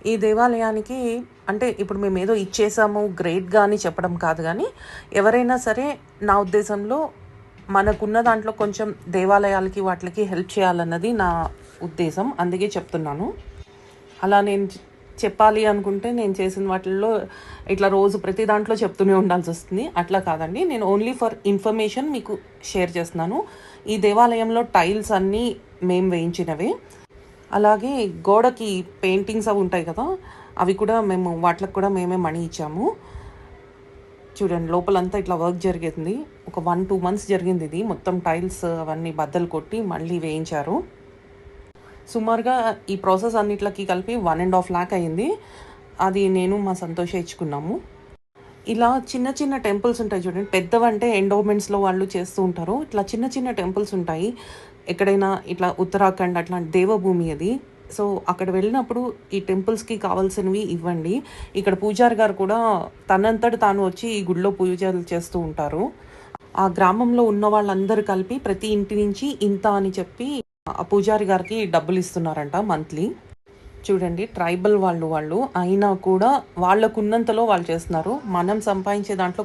ఈ దేవాలయానికి అంటే ఇప్పుడు మేమేదో ఇచ్చేసాము గ్రేట్‌గా అని చెప్పడం కాదు గానీ, ఎవరైనా సరే నా ఉద్దేశంలో మనకున్న దాంట్లో కొంచెం దేవాలయాలకి వాటిలకి హెల్ప్ చేయాలన్నది నా ఉద్దేశం. అందుకే చెప్తున్నాను. అలా నేను చెప్పాలి అనుకుంటే నేను చేసిన వాటిల్లో ఇట్లా రోజు ప్రతి దాంట్లో చెప్తూనే ఉండాల్సొస్తుంది. అట్లా కాదండి. నేను ఓన్లీ ఫర్ ఇన్ఫర్మేషన్ మీకు షేర్ చేస్తున్నాను. ఈ దేవాలయంలో టైల్స్ అన్నీ మేము వేయించినవే. అలాగే గోడకి పెయింటింగ్స్ అవి ఉంటాయి కదా! అవి కూడా మేము వాటికి కూడా మేమే మనీ ఇచ్చాము. చూడండి లోపలంతా ఇట్లా వర్క్ జరిగింది. ఒక 1, 2 మంత్స్ జరిగింది ఇది. మొత్తం టైల్స్ అవన్నీ బద్దలు కొట్టి మళ్ళీ వేయించారు. సుమారుగా ఈ ప్రాసెస్ అన్నిట్లకి కలిపి 1.5 లాక్ అయింది. అది నేను మా సంతోషే ఇచ్చుకున్నాము. ఇలా చిన్న చిన్న టెంపుల్స్ ఉంటాయి చూడండి. పెద్దవంటే ఎండోమెంట్స్‌లో వాళ్ళు చేస్తూ ఉంటారు. ఇట్లా చిన్న చిన్న టెంపుల్స్ ఉంటాయి. ఎక్కడైనా ఇట్లా ఉత్తరాఖండ్ అట్లాంటి దేవభూమి అది. సో, అక్కడ వెళ్ళినప్పుడు ఈ టెంపుల్స్‌కి కావాల్సినవి ఇవ్వండి. ఇక్కడ పూజారి గారు కూడా తనంతట తాను వచ్చి ఈ గుడిలో పూజలు చేస్తూ ఉంటారు. ఆ గ్రామంలో ఉన్న వాళ్ళందరూ కలిపి ప్రతి ఇంటి నుంచి ఇంత అని చెప్పి ఆ పూజారి గారికి డబ్బులిస్తున్నారంట మంత్లీ. చూడండి ట్రైబల్ వాళ్ళు అయినా కూడా వాళ్ళకున్నంతలో వాళ్ళు చేస్తున్నారు. మనం సంపాదించే దాంట్లో